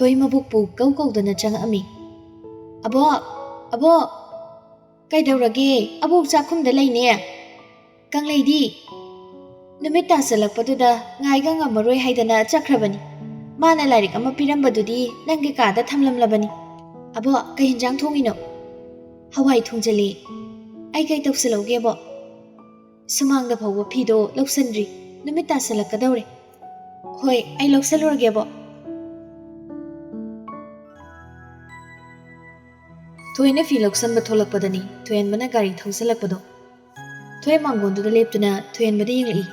Thoi mabukpu kau-kaudana changami. Abo, abo, kaidaurage, abok chakhumda laine. Kangleidi. Numit tasalakpaduda ngaiga ngamaroi haidana chakhrabani. Mana lairik ama pirambadudi nangi kada thamlamlabani. Abo, kai hinjang thongino. Hawai thongjali. Ai kai tawsalauge abo. Sumangda phawwa phido lausandri. Numit tasalakadaure. Hoi, ai lausalurage abo. Thoina fi lauksan ba tholakpadani. Thoyan bana gari thausalakpado. Thoy mangonduda leptuna thoyan bada yinglai.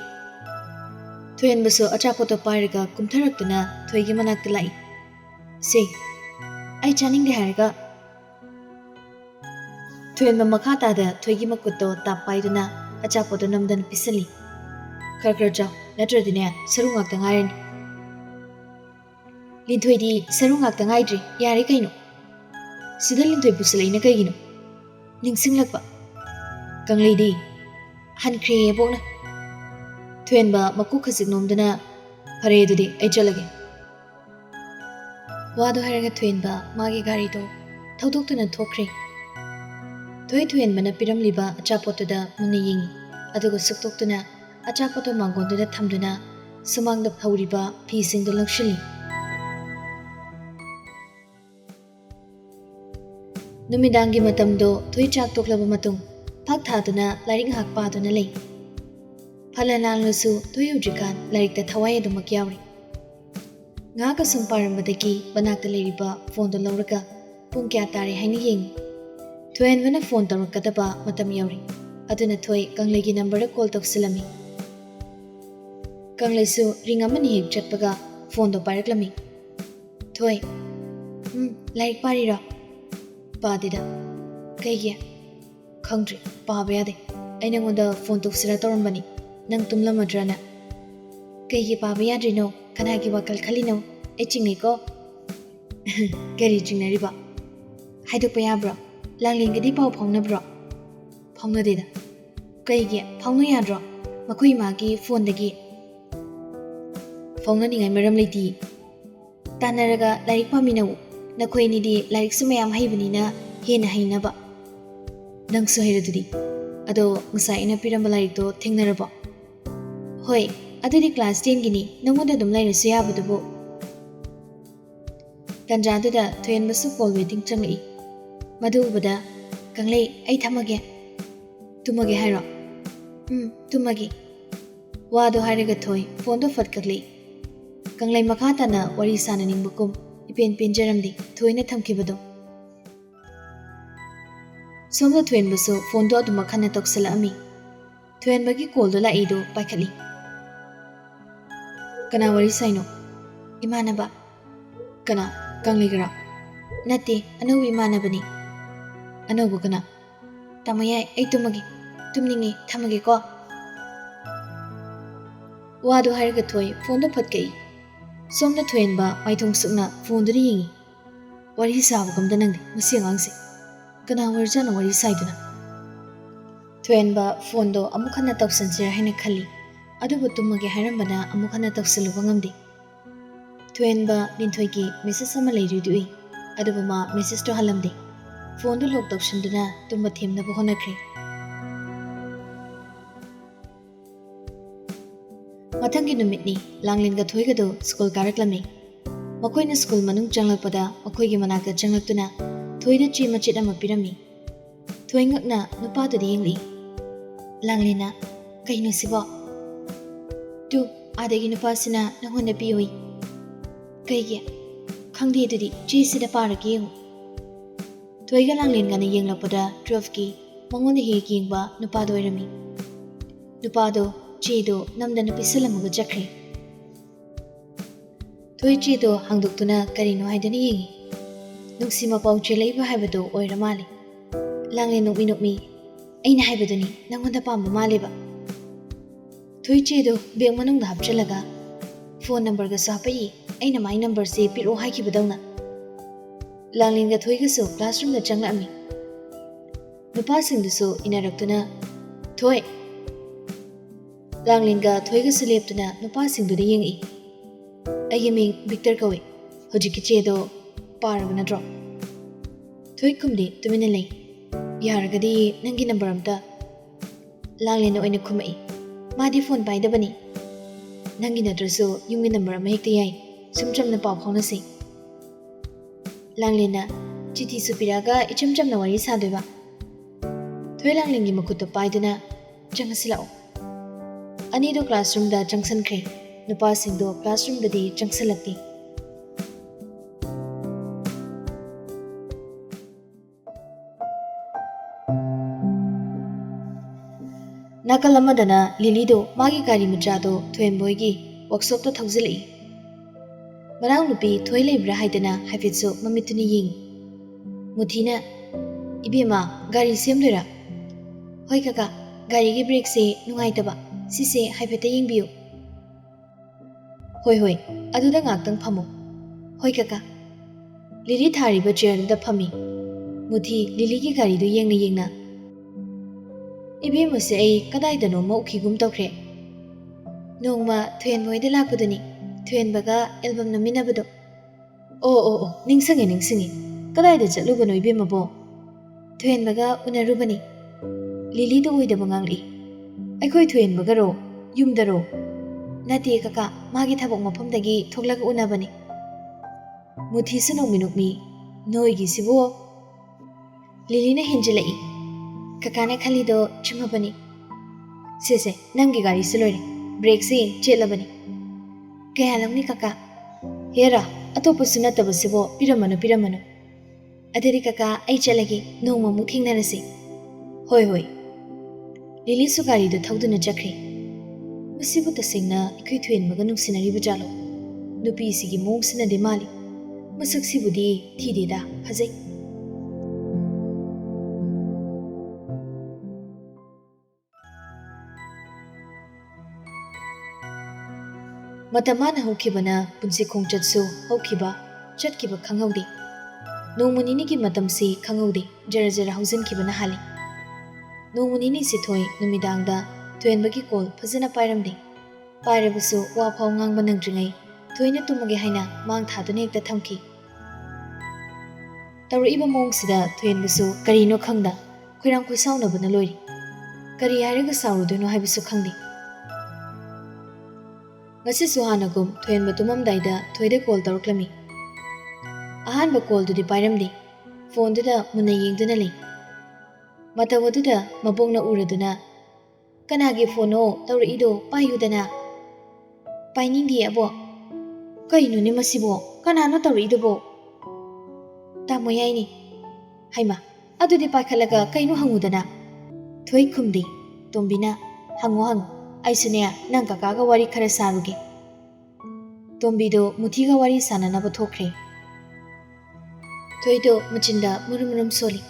Thoyan baso achapoto pairaga kumtharaktuna thoygi manakta lai. Se, ai chaning de haraga. Thoyan ba makhatada thoygi makutto tapaiduna achapoto namdan pisali. Kar jaw natradine sarungakta ngairani. Linthoidi sarungakta ngaidri yari kaino. Sida linthoi pusalai kaigino. Ningsinglakpa. Kangleidi hankre bokna. Thoyan ba maku khasik nomdana phare dudi ai chalage. Wado haraga thoyan ba magi gari do thaudoktuna thokre. Thoyan bana piramliba achapotuda muna yingi. Aduga suktoktuna achapoto mangonduda thamduna sumangda phawriba phisingdo lakshili. Numidangi matamdo Thoi chak toklaba matung phak thaduna lairing hak paduna lei. Phalanalnusu Thoi ujikan lairikta thawai adumak yauri. Nga ka sum parambadagi banakta leiriba phone do lauraga pung kya tare haini yengi. Thoyan bana phone tawrakadaba matam yauri. Aduna Thoi kanglegi number da call tawsilami. Kanglesu ring amani hek chatpaga phone do pairaklami. Thoi, lairik parira. Padida. Kaigi. Khangdri. Pabayade. Aina ngonda phone tuksira tawrambani. Nang tumlamadrana. Kaigi pabayadri no. Kanagi wakal khalino. Ai chingai ko. Gari chingnariba. Haidokpa yabra. Langlingadi pau phaungnabra. Phaungnadeda. Kaigi phaungno yadra. Makoi magi phone dagi. Phaungnaningai maram leiti. Tanaraga lairik paminawu. Nakoi nidi lairik sumayam haibanina hena hainaba. Nangsu hairadudi. Ado ngasa ina piramba lairik to thengnaraba. Hoi, adudi class 10 gini nangoda dum lairasu yabadubo. Tanjaduda Thoyan basu call waiting changai. Madu ubada kanglei ai thamage. Tumage hairo. Tumage. Wado hairaga Thoi phone do fatkaklei. Kanglei makhatana wari sananingbukum. Ipen penjaramdi Thoina thamkibado. Somda Thoyan baso phone do aduma khana toksala ami. Thoyan bagi call do lai do paikali. Kana wari saino. Imanaba. Kana kangligara. Nati anu imanabani. Anu kana. Tamaya ai tumagi. Tumningi thamagi ko. Wado haraga Thoi phone do phatkai. Somda Thoyan ba maithong sukna phone do yingi. Wari sabu kamda nangdi masi angangsi. Kana warjana wari saiduna. Thoyan ba phone do amukhana tawsansira haina khali. Adubu tumage hairambana amukhana tawsaluba ngamdi. Thoyan ba linthoigi message sama leirudui. Adubu ma message to halamdi. Phone do lock tawsanduna tumba themna bu honakre. Mathangi numitni Langlinga Thoiga do school karaklami. Makoina school manung changlakpada makoigi manaka changlaktuna Thoida chi machit ama pirami. Thoingakna nupadu yingli. Langlina kaino sibo. Tu adagi nupasina nangona piyoi. Kaigi khangdi dudi chi sida paragi yengu. Thoiga Langlin gana yenglakpada 12 ki mangona he yengba nupadu oirami. Nupado Chido namdana pisalamuga jakre. Thoi chido hangduktuna karino haidana yengi. Nuksima pauche leiba haibado oira mali. Langlin nukmi. Aina haibaduni nangonda pamba maliba. Thoi chido beg manungda hapchalaga. Phone number ga sapai. Aina my number se piro haikibadawna. Langlin ga Thoi ga so classroom da changlami. Nupasingduso inaraktuna. Thoi. Langlin ga Thoiga suleptuna nupasingduda yengi. Aigi ming Victor kawe. Hojiki chedo paraba natro. Thoi kumdi tumina lei. Yaragadi nangi number amta. Langlena oina khumai. Madi phone paidabani. Nangi natraso yungi number ama hekta yai. Sumchamna paw phaunasi. Langlena chithi supiraga ichamchamna wari sadoiba. Thoi langlengi makutta paiduna changasilao. Anido classroom da changsankre. Nupasingdo classroom dadi changsalakti. Nakalamadana Lilido magi gari machado Thoenboygi workshop to thaudzili. Marang nupi thoi lebra haidana haifitso mamituni ying. Muthina ibema gari semlera. Hoi kaka gari gi brake se nungaitaba sise haifete yingbiu. Hoi aduda ngaktang phamu. Hoi kaka Lili thariba chair da phami. Muthi Lili gi gari du yengna Ibi mase ai kadai dano maukigum tokre. Nongma Thoenboy de lakudani. Thoenbaga album naminabado. Oh, ningsangi. Kadai da chatlubano ibi mabo. Thoenbaga unarubani. Lili do uidaba ngangli. Aikoi Thoenbaga ro, yumdaro. Nati kaka magi thabok mafamdagi thoklaga unabani. Muthi sunong minukmi. Noigi sibo. Lili na hinjilai. Kakane khalido chumabani. Sese nangi gari silori. Brake se chelabani. Kaya lamni kaka. Hera atopo sunataba sibo piramano. Adiri kaka ai chalagi nongma mu thingnarasi. Hoi. Lili su gari do thauduna chakri. Masibu tasingna ikoi Thoenbaga nungsinariba jalo. Nupi sigi mong sinade mali. Masak sibudi thidida phajai. Matamana hokibana punsi khongchatsu hokiba chatkiba khanghaudi. Nongmunini ki matamsi khanghaudi jara haujinkibana hali. Nongmunini si thoi numidangda Thoenbagi call phajana pairamde. Pairabasu wa phau ngangba nangdringai thoina tumage haina mang thadune ekta thamki. Tawriba mongsida Thoenbasu karino khangda khoirang khoisaunabana lori. Kari haraga saurudono haibasu khangdi. Ngasi suhanagum Thoenba tumamdaida thoide call tawrklami. Ahanba call dudi pairamdi. Phone duda munna yengduna lei. Matawaduda mabongna uraduna. Kanagi phone o tawrido payudana. Painingdi abo. Kainu ni masibo. Kanano tawrido bo. Tamoyai ni. Haima. Adudi paikalaga kainu hangudana. Thoi kumdi. Tombina. Hango. Aisune nang kakaga wari khara saruge. Tombido muthiga wari sananaba thokre. Thoido machinda murum soli.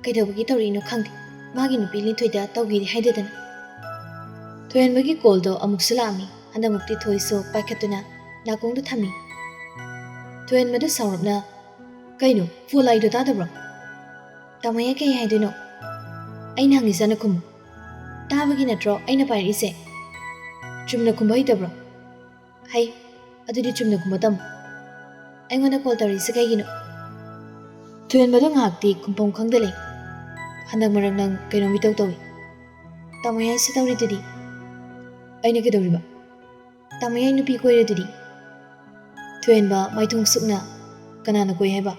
Kaidabagi tawrino khangdi. Magi nupi thoida tawgiri haidadana. Thoenbagi calldo amuk sulami. Handamukti thoiso paikhatuna nakongdo thami. Thoenbadu saurapna. Kainu full aido tadabro. Tamaya kai haidino. Aina hangisana kumu. Tabagi natro aina pairise. Chumna kumba hitabro. Hai, adudi chumna kumba tam. Aingona call tarisa kaigino. Thoenbadu ngakti kumpong khangdale. Handak marang nang kaino mitau tawi. Tamaya si tawri tudi. Aina kedawriba. Tamaya nupi koire tudi. Thoenba maithong sukna kanana koi haiba.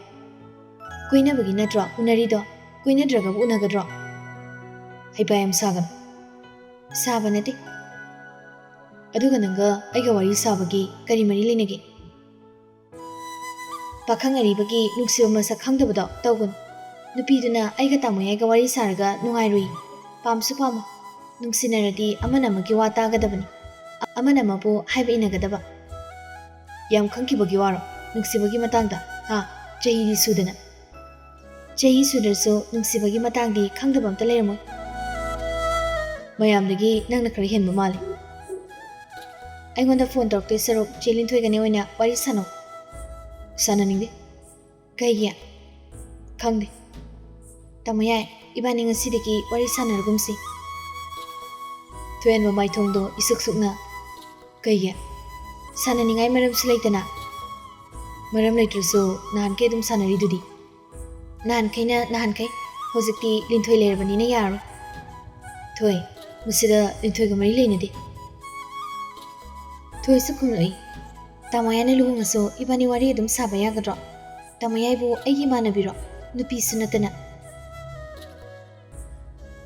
Koina bagi natra unarido. Koina draga unagadro. Haipa yam sagan. Sabanati. Aduga nanga aiga wari sabagi kari mari lenage. Pakhangari bagi nuksiba masa khangdabado tawgun. Nupiduna aiga tamoy aiga wari saraga nungairui. Pamsu pamo. Nungsinaradi amanamagi wata gadabani. Amanamabu haiba inagadaba. Yam khangkibagi waro. Nuksibagi matangda. Ha, chahi sudana. Chahi sudarso nuksibagi matangdi khangdabam talayramoy. Mayamdagi nangna khari henba mali. Aingonda phone talk sarok chelin thoigane oina wari sano. Sananingde. Kaigia. Khangde. Tamoyai ibani ngasidiki wari sanargumsi. Thoenba maithongdo isuk sukna. Kaigia. Sananingai maram silaitana. Maram leitrusu nahankei adum sanaridudi. Nahankei hojikti linthoi lerbanina yaro. Thoi musida linthoi ga mari leinade. Thoi su khumlai. Tamoyane luhungaso ibani wari adum saba yagadro. Tamoyaibu aigi manabiro nupi sunatana.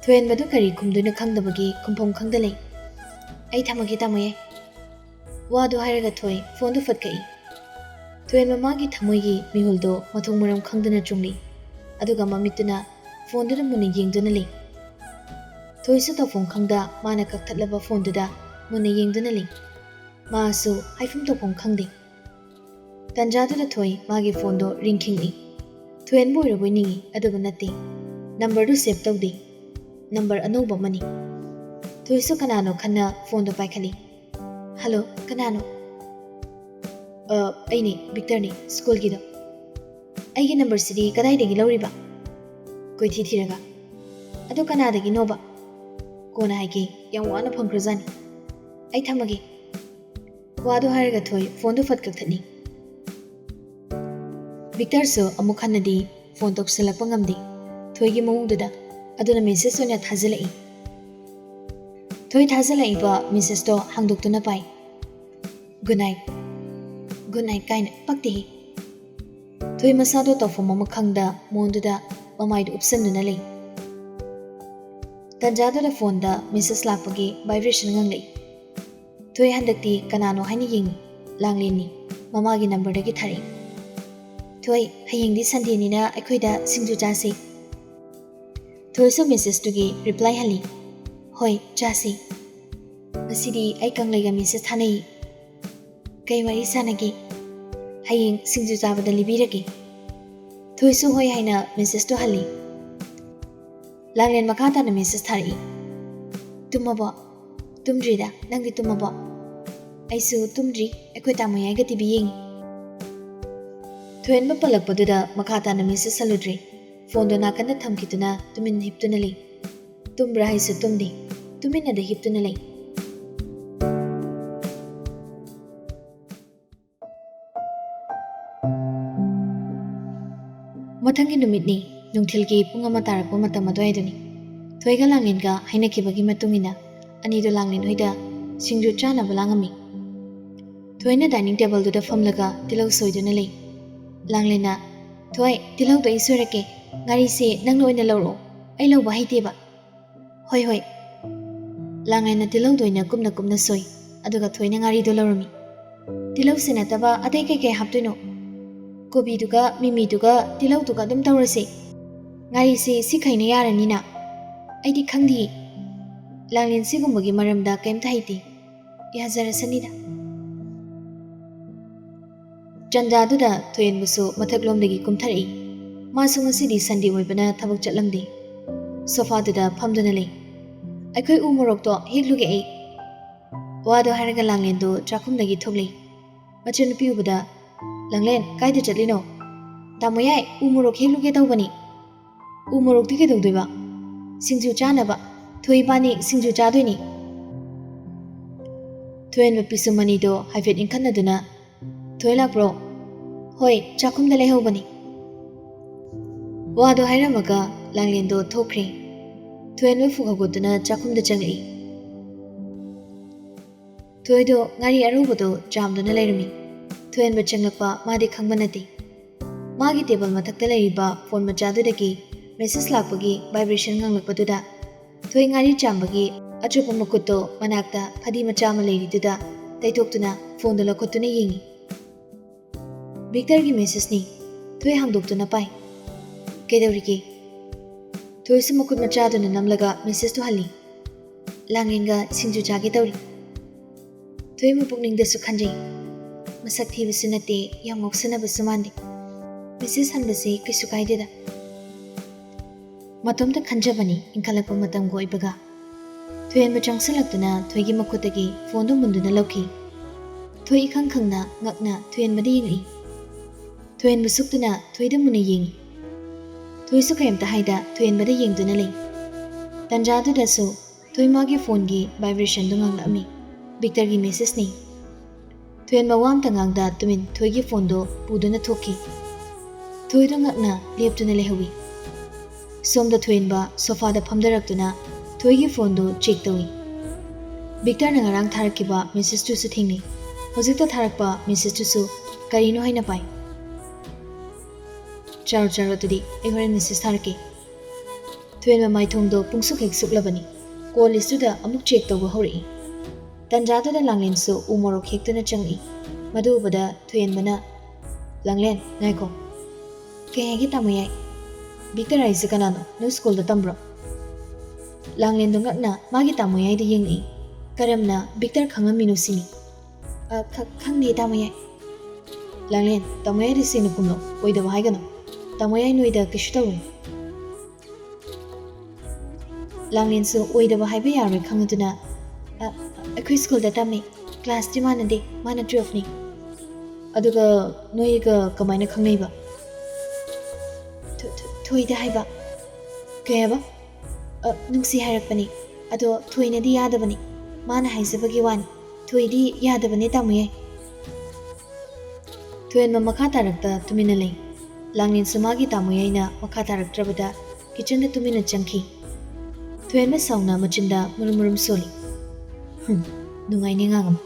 Thoen badu kari khumduna khangdabagi khumphom khangdalai. Ai thamagi tamoyai. Wadu hairaga thoi phone du fatkai. Thoen mamagi thamoigi mihuldo mathung maram khangdana chungli. Aduga mamituna phone du muni yengduna li. Thoi su tofong khangda mana kakthatlaba phone duda muni yengduna li. Maasu haifum tofong khangdi. Tanjadu da thoi magi phone do ring khingli. Thoen boira boiningi aduga natti. Number du save tawdi. Number anouba mani. Thoi su kanano khanna phone do paikhali. Hello, kanano? Aini Victor ni school gido. Aigi number sidi kadai degi lauriba. Koi thiraga. Ado kanada gi noba. Kona haigi yang wana phangkrajani. Ai thamagi. Wado haraga thoi phone do fatkak thani. Victor so amuk khanadi phone tok selakpa ngamdi. Thoi gi mawungduda aduna message oina thazalai. Thoi thazalai ba message to hangdoktuna pai. Good night. Good night kaina pakti. Thoi masado tofom amakhangda monduda mamaidu upsanduna lei. Tanjadu da phone da message lakpagi vibration nganglei. Thoi handakti kanano haini yengi langleni mamagi number dagi thari. Thoi hayengdi Sunday nina aikhoida singju chasi. Thoi so message tugi reply hali. Hoi chasi. Masidi ai kanglaiga message thanai. Kai wari sanagi. Hayeng singju chabada libiragi. Thoi su hoi haina message to hali. Langlen makata na message thari. Tumabo. Tumdri da nangdi tumabo. Aisu tumdri aikoi tamoyai ga tibi yengi. Thoen ba palakpaduda makata na message saludri. Phone do nakanda thamkituna tumin hiptuna lei. Tumbra haisu tumdi. Tumin ada hiptuna lei. Mathangi numitni nungthilgi pung ama tarakpa matam adwaiduni. Thoiga langlenga hainakibagi matungina anido langlen hoida singju chanaba langami. Thoina dining table duda famlaga tilau soiduna lei. Langlena thoi tilau do isurake ngari se nangno ina lawro ai lawba haiteba. Hoi. Langlena tilau do ina kumna soi aduga thoina ngari do lawrami. Tilau senataba adai kai haptuino. Kobi duga mimi duga tilau duga dum tawrase. Ngari se sikhaina yaranina. Aidi khangdi. Langlen sigumbagi maramda kaimta haiti. Ihazarasanida. Chandaduda thoyen busu mathaklomdagi kumthari. Masu ngasidi Sunday oibana thabak chatlamdi. Sofa duda phamduna lei. Aikoi umorok to hegluge ai. Wado haraga langlen do chakhumdagi thoglei. Machanupi ubada Langlen kaida chatlino. Tamoyai umorok hegluge tawbani. Umorok ti kedogdoiba. Singju chanaba. Thoi bani singju chadoini. Thoyen bapisumani do haifet inkhanaduna. Thoi lakbro. Hoi chakhumda leihobani. Wado hairamaga langlen do thokre. Thoyen we fukhagotuna chakhumda changli. Thoi do ngari arubodo jamduna leirami. Thoyen bachangakpa madi khangbanati. Magi table mathakta leiriba phone machadudagi message lakpagi vibration nganglakpaduda. Thoi ngari chambagi achupa makutto manakta phadi machama leiriduda taitoktuna phone do lakhotuna yengi. Victor gi message ni thoi hangdoktuna pai. Kedaurigi. Thoi su makut machaduna namlaga message to hali. Langlenga singju chagi tawri. Thoi mu pukningda su khanjai. Masak thibisu nate yang ngoksanabsu mandi. Message hanbasi kaisu kaideda. Matomda khanjabani inkhalakpa matam go ibaga. Thoyen bachangsalakduna thoigi makutagi phone do munduna lauki. Thoi ikhang khangna ngakna thoyen madi yengi. Thoyen busuktuna thoida muna yengi. Thoi su kayamta haida thoyen madi yengduna lei. Tanjadu dasu thoi magi phone gi vibration do nganglami. Victor gi message ni. Thuyền mawam tangangda tumin thoigi phone do puduna thoki. Thoida ngakna leptuna lehawi. Somda thuyền ba sofa da phamdaraktuna thoigi phone do check tawi. Victor na ngarang tharakkiba message tu su thingni. Hojikta tharakpa message tu su karino haina pai. Charo tudi ehore message tharaki. Thuyền ma mai thong do pungsuk hek suklabani. Call list da amuk check tawa hori. Tanjado da Langlen su umorok hektuna changi. Madu bada thuyền mana Langlen ngaiko. Kehegi tamoyai. Victor aise kanano no school da tambro. Langlen do ngakna magi tamoyai da yengi. Karamna Victor khangamino sini. Khangni tamoyai. Langlen tamoyai da sinu kumlo oida haigano. Tamoyai noida kishtawi. Langlen su oida haiba yarwe khangatuna akhoi school da tamni class ti manade mana 12 ni. Aduga noiga kamaina khangnei ba. Thoida haiba. Kayaba? Nungsi hairakpani. Ado thoinadi yadabani. Mana haisabagi wani. Thoidi yadabani tamoyai. Thoin ma makha tarakta tumina lei. Langlen sumagi tamoyai na makha taraktrabada kitchen da tumina changki. Thoin ma sauna machinda murum soli. Nungai ni ngangam.